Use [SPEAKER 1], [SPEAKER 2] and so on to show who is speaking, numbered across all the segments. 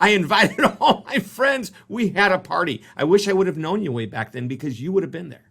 [SPEAKER 1] I invited all my friends. We had a party. I wish I would have known you way back then because you would have been there.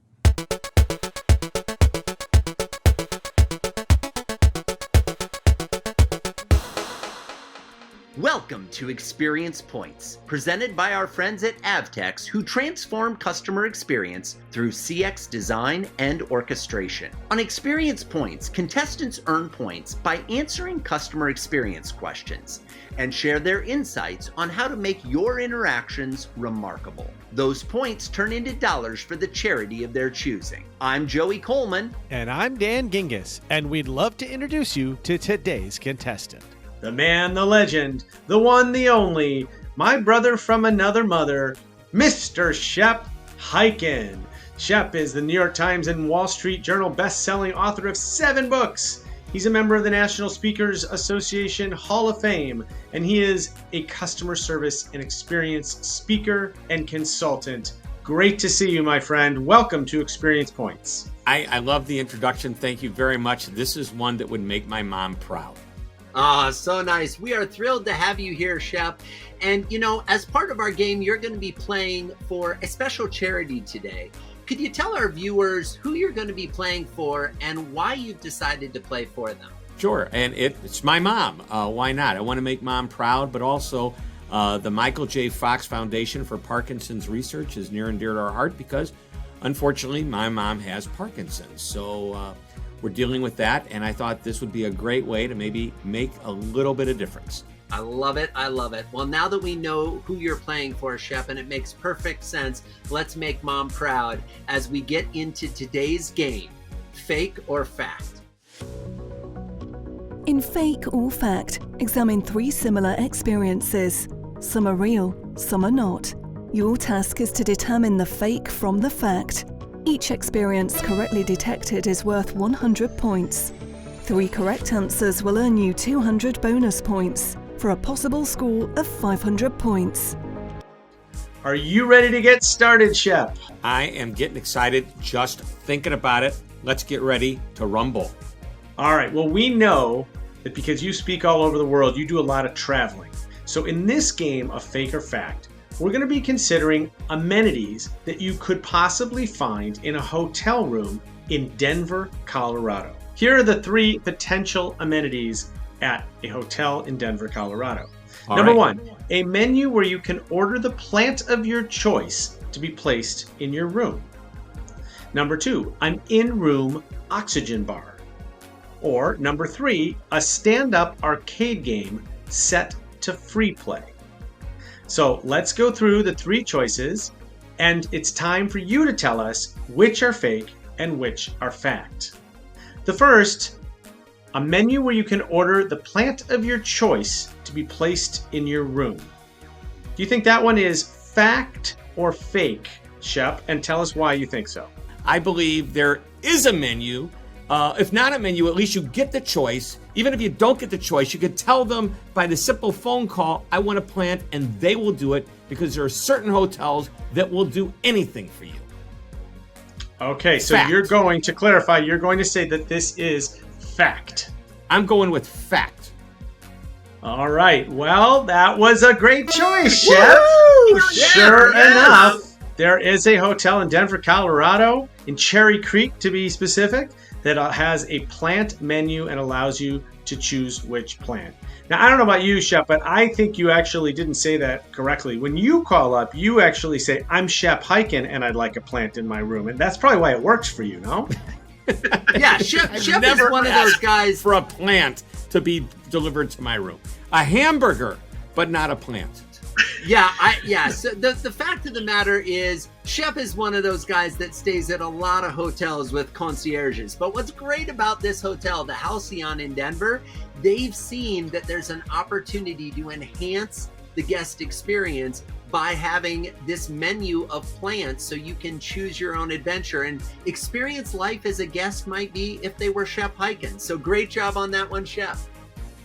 [SPEAKER 2] Welcome to Experience Points, presented by our friends at Avtex who transform customer experience through CX design and orchestration. On Experience Points, contestants earn points by answering customer experience questions and share their insights on how to make your interactions remarkable. Those points turn into dollars for the charity of their choosing. I'm Joey Coleman.
[SPEAKER 3] And I'm Dan Gingiss, and we'd love to introduce you to today's contestant.
[SPEAKER 4] The man, the legend, the one, the only, my brother from another mother, Mr. Shep Hyken. Shep is the New York Times and Wall Street Journal best-selling author of 7 books. He's a member of the National Speakers Association Hall of Fame, and he is a customer service and experience speaker and consultant. Great to see you, my friend. Welcome to Experience Points.
[SPEAKER 1] I love the introduction. Thank you very much. This is one that would make my mom proud.
[SPEAKER 2] Ah, so nice. We are thrilled to have you here, Shep. And, you know, as part of our game, you're going to be playing for a special charity today. Could you tell our viewers who you're going to be playing for and why you've decided to play for them?
[SPEAKER 1] Sure, and it's my mom. Why not? I want to make mom proud, but also the Michael J. Fox Foundation for Parkinson's Research is near and dear to our heart because, unfortunately, my mom has Parkinson's. So we're dealing with that, and I thought this would be a great way to maybe make a little bit of difference.
[SPEAKER 2] I love it. I love it. Well, now that we know who you're playing for, Shep, and it makes perfect sense, let's make Mom proud as we get into today's game, Fake or Fact.
[SPEAKER 5] In Fake or Fact, examine 3 similar experiences. Some are real, some are not. Your task is to determine the fake from the fact. Each experience correctly detected is worth 100 points. 3 correct answers will earn you 200 bonus points for a possible score of 500 points.
[SPEAKER 4] Are you ready to get started, Shep?
[SPEAKER 1] I am getting excited just thinking about it. Let's get ready to rumble.
[SPEAKER 4] All right, well, we know that because you speak all over the world, you do a lot of traveling. So in this game of Fake or Fact, we're going to be considering amenities that you could possibly find in a hotel room in Denver, Colorado. Here are the 3 potential amenities at a hotel in Denver, Colorado. Number 1, a menu where you can order the plant of your choice to be placed in your room. Number 2, an in-room oxygen bar. Or number 3, a stand-up arcade game set to free play. So let's go through the 3 choices, and it's time for you to tell us which are fake and which are fact. The first, a menu where you can order the plant of your choice to be placed in your room. Do you think that one is fact or fake, Shep? And tell us why you think so.
[SPEAKER 1] I believe there is a menu. If not a menu, at least you get the choice. Even if you don't get the choice, you could tell them by the simple phone call, I want a plant, and they will do it because there are certain hotels that will do anything for you.
[SPEAKER 4] Okay, so
[SPEAKER 1] Fact.
[SPEAKER 4] You're going to clarify, you're going to say that this is fact.
[SPEAKER 1] I'm going with fact.
[SPEAKER 4] All right, well, that was a great choice, Shep.
[SPEAKER 2] Woo!
[SPEAKER 4] Sure
[SPEAKER 2] Yes!
[SPEAKER 4] enough, there is a hotel in Denver, Colorado, in Cherry Creek to be specific, that has a plant menu and allows you to choose which plant. Now, I don't know about you, Shep, but I think you actually didn't say that correctly. When you call up, you actually say, I'm Shep Hyken and I'd like a plant in my room. And that's probably why it works for you, no?
[SPEAKER 2] Yeah, Shep is
[SPEAKER 1] never
[SPEAKER 2] one of those guys.
[SPEAKER 1] for a plant to be delivered to my room. A hamburger, but not a plant.
[SPEAKER 2] So the fact of the matter is, Shep is one of those guys that stays at a lot of hotels with concierges. But what's great about this hotel, the Halcyon in Denver, they've seen that there's an opportunity to enhance the guest experience by having this menu of plants so you can choose your own adventure and experience life as a guest might be if they were Shep Hyken. So great job on that one, Shep.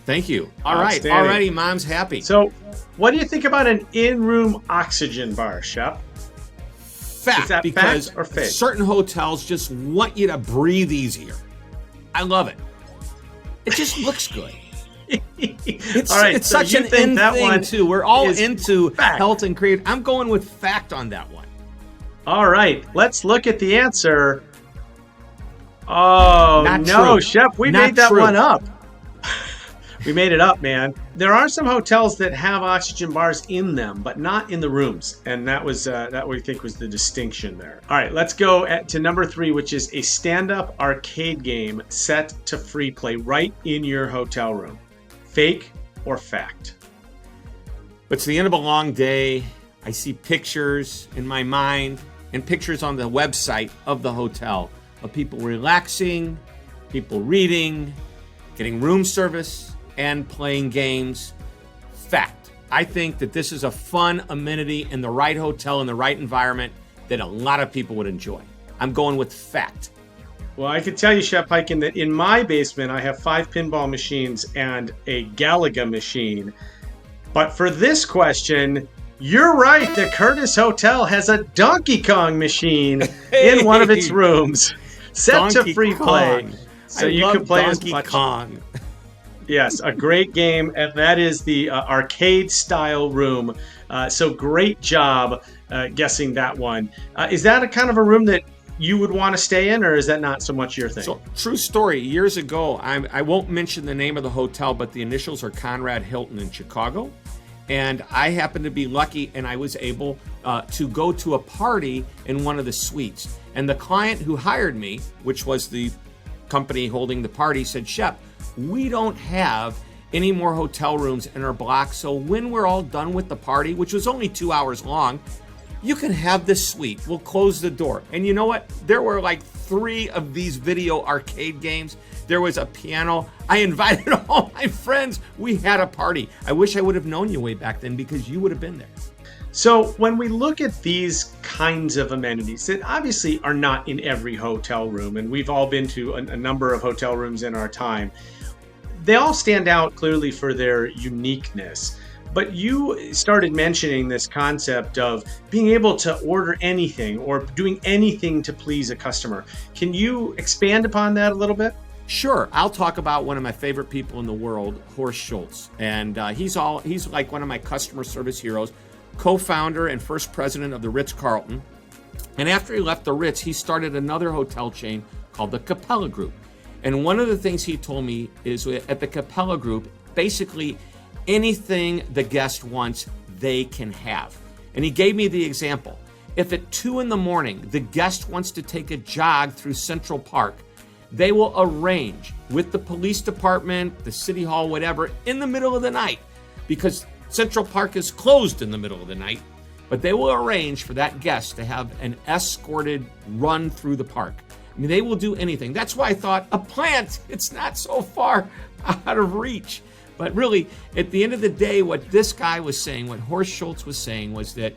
[SPEAKER 1] Thank you. All right. Already, Mom's happy.
[SPEAKER 4] So what do you think about an in-room oxygen bar, Shep?
[SPEAKER 1] Fact,
[SPEAKER 4] Is that
[SPEAKER 1] because
[SPEAKER 4] fact or fake?
[SPEAKER 1] certain hotels just want you to breathe easier. I love it. It just looks good. It's,
[SPEAKER 4] All right,
[SPEAKER 1] it's
[SPEAKER 4] so
[SPEAKER 1] such
[SPEAKER 4] you
[SPEAKER 1] an
[SPEAKER 4] think
[SPEAKER 1] in
[SPEAKER 4] that
[SPEAKER 1] thing
[SPEAKER 4] one
[SPEAKER 1] too. We're all
[SPEAKER 4] is
[SPEAKER 1] into
[SPEAKER 4] fact.
[SPEAKER 1] health and creative. I'm going with fact on that one.
[SPEAKER 4] All right, let's look at the answer. Oh,
[SPEAKER 1] Not
[SPEAKER 4] no,
[SPEAKER 1] true.
[SPEAKER 4] Shep, we
[SPEAKER 1] Not
[SPEAKER 4] made that
[SPEAKER 1] true.
[SPEAKER 4] one up. We made it up, man. There are some hotels that have oxygen bars in them, but not in the rooms. And that was that we think was the distinction there. All right, let's go to number 3, which is a stand-up arcade game set to free play right in your hotel room. Fake or fact?
[SPEAKER 1] It's the end of a long day. I see pictures in my mind and pictures on the website of the hotel of people relaxing, people reading, getting room service, and playing games. Fact. I think that this is a fun amenity in the right hotel, in the right environment that a lot of people would enjoy. I'm going with fact.
[SPEAKER 4] Well, I can tell you, Shep Hyken, that in my basement, I have 5 pinball machines and a Galaga machine. But for this question, you're right. The Curtis Hotel has a Donkey Kong machine in one of its rooms set to free play. So you can play as much.
[SPEAKER 1] Kong.
[SPEAKER 4] Yes, a great game, and that is the arcade-style room. So great job guessing that one. Is that a kind of a room that you would want to stay in, or is that not so much your thing?
[SPEAKER 1] So, true story. Years ago, I won't mention the name of the hotel, but the initials are Conrad Hilton in Chicago. And I happened to be lucky, and I was able to go to a party in one of the suites. And the client who hired me, which was the company holding the party, said, Shep, we don't have any more hotel rooms in our block. So when we're all done with the party, which was only 2 hours long, you can have this suite. We'll close the door. And you know what? There were like 3 of these video arcade games. There was a piano. I invited all my friends. We had a party. I wish I would have known you way back then because you would have been there.
[SPEAKER 4] So when we look at these kinds of amenities that obviously are not in every hotel room, and we've all been to a number of hotel rooms in our time, they all stand out clearly for their uniqueness. But you started mentioning this concept of being able to order anything or doing anything to please a customer. Can you expand upon that a little bit?
[SPEAKER 1] Sure. I'll talk about one of my favorite people in the world, Horst Schultz. And he's like one of my customer service heroes, co-founder and first president of the Ritz-Carlton. And after he left the Ritz, he started another hotel chain called the Capella Group. And one of the things he told me is at the Capella Group, basically anything the guest wants, they can have. And he gave me the example. If at 2 a.m, the guest wants to take a jog through Central Park, they will arrange with the police department, the city hall, whatever, in the middle of the night, because Central Park is closed in the middle of the night, but they will arrange for that guest to have an escorted run through the park. I mean, they will do anything. That's why I thought a plant, it's not so far out of reach. But really, at the end of the day, what this guy was saying, what Horst Schultz was saying, was that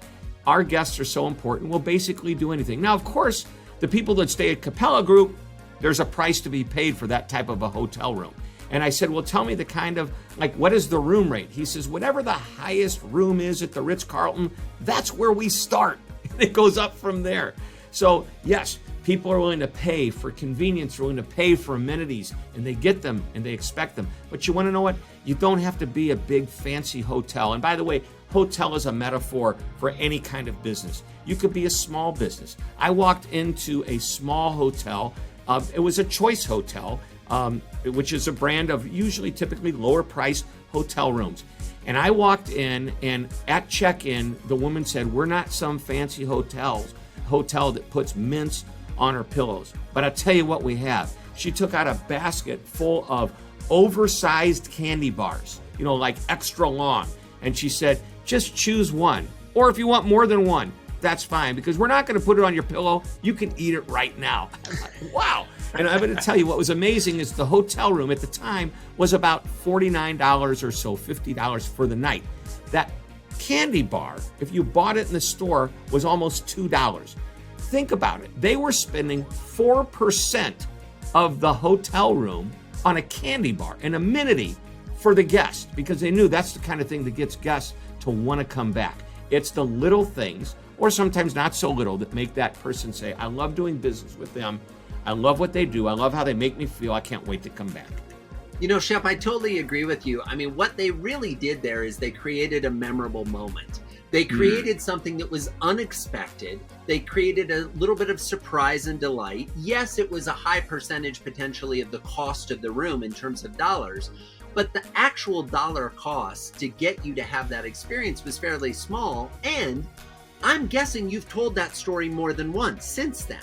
[SPEAKER 1] our guests are so important, we'll basically do anything. Now, of course, the people that stay at Capella Group, there's a price to be paid for that type of a hotel room. And I said, well, tell me the kind of, like, what is the room rate? He says, whatever the highest room is at the Ritz-Carlton, that's where we start. And it goes up from there. So, yes, people are willing to pay for convenience, willing to pay for amenities, and they get them and they expect them. But you want to know what? You don't have to be a big fancy hotel. And by the way, hotel is a metaphor for any kind of business. You could be a small business. I walked into a small hotel. It was a Choice Hotel, which is a brand of usually typically lower priced hotel rooms. And I walked in, and at check-in, the woman said, we're not some fancy hotel that puts mints on her pillows. But I'll tell you what we have. She took out a basket full of oversized candy bars, like extra long. And she said, just choose one. Or if you want more than one, that's fine, because we're not going to put it on your pillow. You can eat it right now. I'm like, wow. And I'm going to tell you what was amazing is the hotel room at the time was about $49 or so, $50 for the night. That candy bar, if you bought it in the store, was almost $2. Think about it. They were spending 4% of the hotel room on a candy bar, an amenity for the guest, because they knew that's the kind of thing that gets guests to want to come back. It's the little things, or sometimes not so little, that make that person say, I love doing business with them. I love what they do. I love how they make me feel. I can't wait to come back.
[SPEAKER 2] Shep, I totally agree with you. I mean, what they really did there is they created a memorable moment. They created something that was unexpected. They created a little bit of surprise and delight. Yes, it was a high percentage potentially of the cost of the room in terms of dollars, but the actual dollar cost to get you to have that experience was fairly small. And I'm guessing you've told that story more than once since then.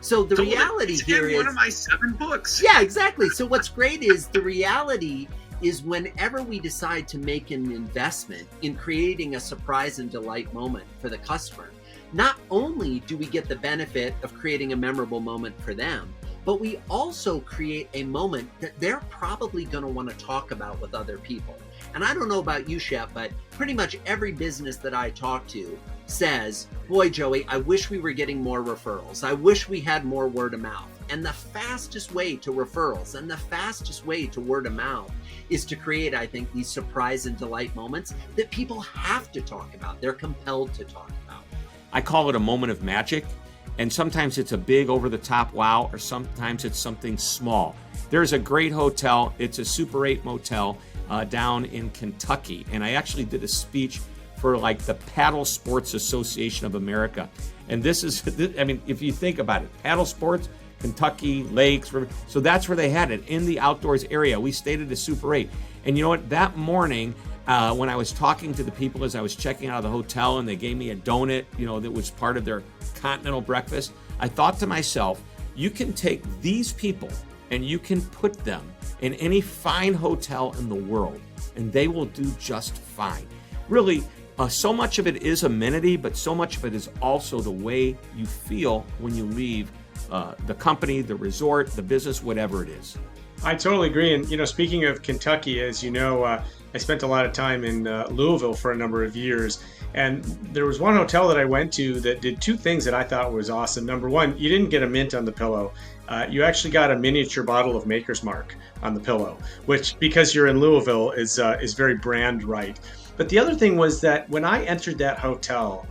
[SPEAKER 2] So the reality here is
[SPEAKER 6] one of my 7 books.
[SPEAKER 2] Yeah, exactly. So what's great is the reality is whenever we decide to make an investment in creating a surprise and delight moment for the customer, not only do we get the benefit of creating a memorable moment for them, but we also create a moment that they're probably going to want to talk about with other people. And I don't know about you, Shep, but pretty much every business that I talk to says, boy, Joey, I wish we were getting more referrals. I wish we had more word of mouth. And the fastest way to referrals and the fastest way to word of mouth is to create, I think, these surprise and delight moments that people have to talk about. They're compelled to talk about.
[SPEAKER 1] I call it a moment of magic. And sometimes it's a big over-the-top wow, or sometimes it's something small. There's a great hotel. It's a Super 8 motel down in Kentucky. And I actually did a speech for like the Paddle Sports Association of America. And this is, I mean, if you think about it, paddle sports, Kentucky, lakes, river. So that's where they had it, in the outdoors area. We stayed at a Super 8. And you know what? That morning, when I was talking to the people as I was checking out of the hotel and they gave me a donut, that was part of their continental breakfast, I thought to myself, you can take these people and you can put them in any fine hotel in the world and they will do just fine. Really, so much of it is amenity, but so much of it is also the way you feel when you leave the company, the resort, the business, whatever it is.
[SPEAKER 4] I totally agree. And, speaking of Kentucky, as you know, I spent a lot of time in Louisville for a number of years. And there was one hotel that I went to that did 2 things that I thought was awesome. Number one, you didn't get a mint on the pillow. You actually got a miniature bottle of Maker's Mark on the pillow, which, because you're in Louisville, is very brand right. But the other thing was that when I entered that hotel,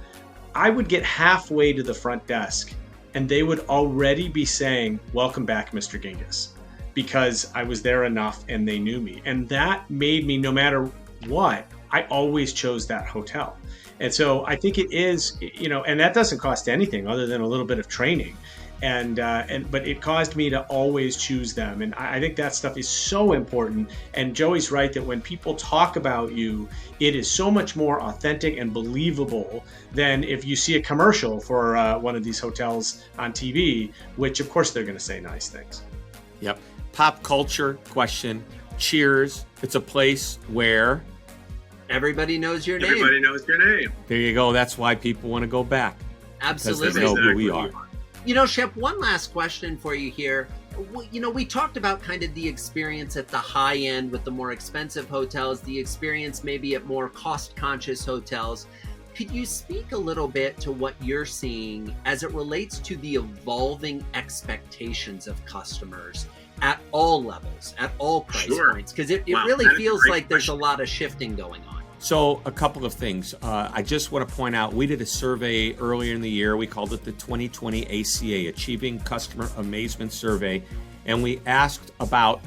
[SPEAKER 4] I would get halfway to the front desk and they would already be saying, "Welcome back, Mr. Gingiss," because I was there enough and they knew me. And that made me, no matter what, I always chose that hotel. And so I think it is, and that doesn't cost anything other than a little bit of training. But it caused me to always choose them. And I think that stuff is so important. And Joey's right that when people talk about you, it is so much more authentic and believable than if you see a commercial for one of these hotels on TV, which of course they're going to say nice things.
[SPEAKER 1] Yep. Pop culture question. Cheers. It's a place where
[SPEAKER 2] everybody knows your name.
[SPEAKER 6] Everybody knows your name.
[SPEAKER 1] There you go. That's why people want to go back.
[SPEAKER 2] Absolutely.
[SPEAKER 1] Because they know who we are.
[SPEAKER 2] Shep, one last question for you here. We talked about kind of the experience at the high end with the more expensive hotels, the experience maybe at more cost-conscious hotels. Could you speak a little bit to what you're seeing as it relates to the evolving expectations of customers at all levels, at all price points? Because it really feels like there's a lot of shifting going on.
[SPEAKER 1] So a couple of things. I just want to point out, we did a survey earlier in the year. We called it the 2020 ACA, Achieving Customer Amazement Survey. And we asked about,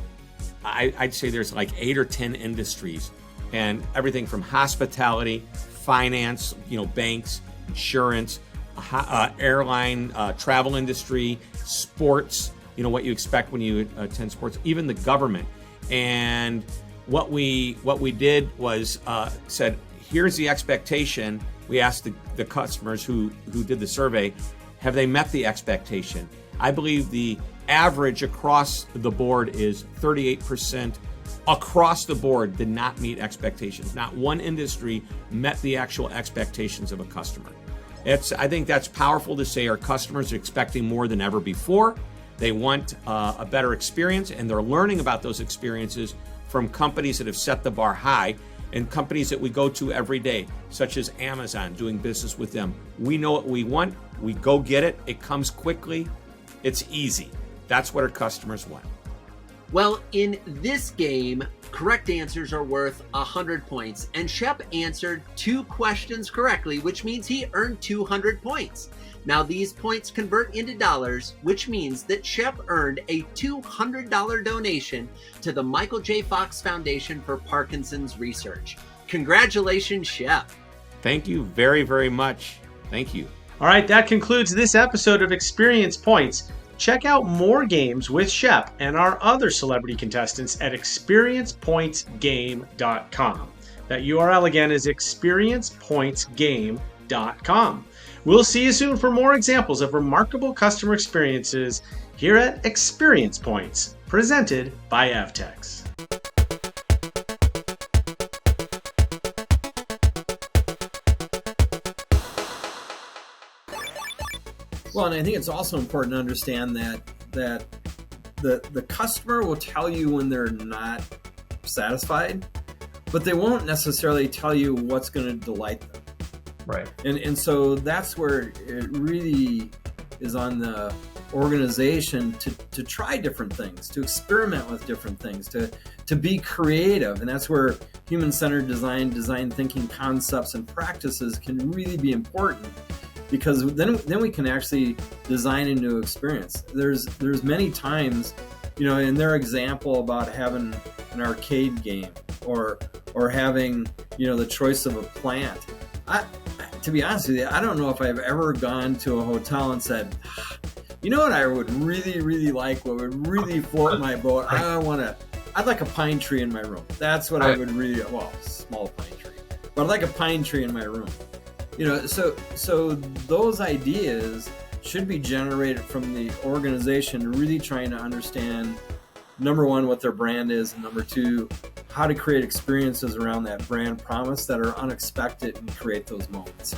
[SPEAKER 1] I'd say there's like 8 or 10 industries, and everything from hospitality, finance, banks, insurance, airline, travel industry, sports, what you expect when you attend sports, even the government. And what we did was said, here's the expectation. We asked the customers who did the survey, have they met the expectation? I believe the average across the board is 38% across the board did not meet expectations. Not one industry met the actual expectations of a customer. I think that's powerful to say our customers are expecting more than ever before. They want a better experience, and they're learning about those experiences from companies that have set the bar high and companies that we go to every day, such as Amazon, doing business with them. We know what we want. We go get it. It comes quickly. It's easy. That's what our customers want.
[SPEAKER 2] Well, in this game, correct answers are worth 100 points, and Shep answered 2 questions correctly, which means he earned 200 points. Now, these points convert into dollars, which means that Shep earned a $200 donation to the Michael J. Fox Foundation for Parkinson's Research. Congratulations, Shep.
[SPEAKER 1] Thank you very, very much. Thank you.
[SPEAKER 4] All right, that concludes this episode of Experience Points. Check out more games with Shep and our other celebrity contestants at experiencepointsgame.com. That URL again is experiencepointsgame.com. We'll see you soon for more examples of remarkable customer experiences here at Experience Points, presented by Avtex.
[SPEAKER 7] Well, and I think it's also important to understand that the customer will tell you when they're not satisfied, but they won't necessarily tell you what's going to delight them.
[SPEAKER 8] Right.
[SPEAKER 7] And so that's where it really is on the organization to try different things, to experiment with different things, to be creative. And that's where human-centered design thinking concepts and practices can really be important, because then we can actually design a new experience. There's many times, in their example about having an arcade game or having, the choice of a plant. To be honest with you, I don't know if I've ever gone to a hotel and said, you know what I would really, really like, what would really float my boat? I'd like a pine tree in my room. That's what I would really, small pine tree, but I'd like a pine tree in my room. So those ideas should be generated from the organization really trying to understand, number one, what their brand is, and number two, how to create experiences around that brand promise that are unexpected and create those moments.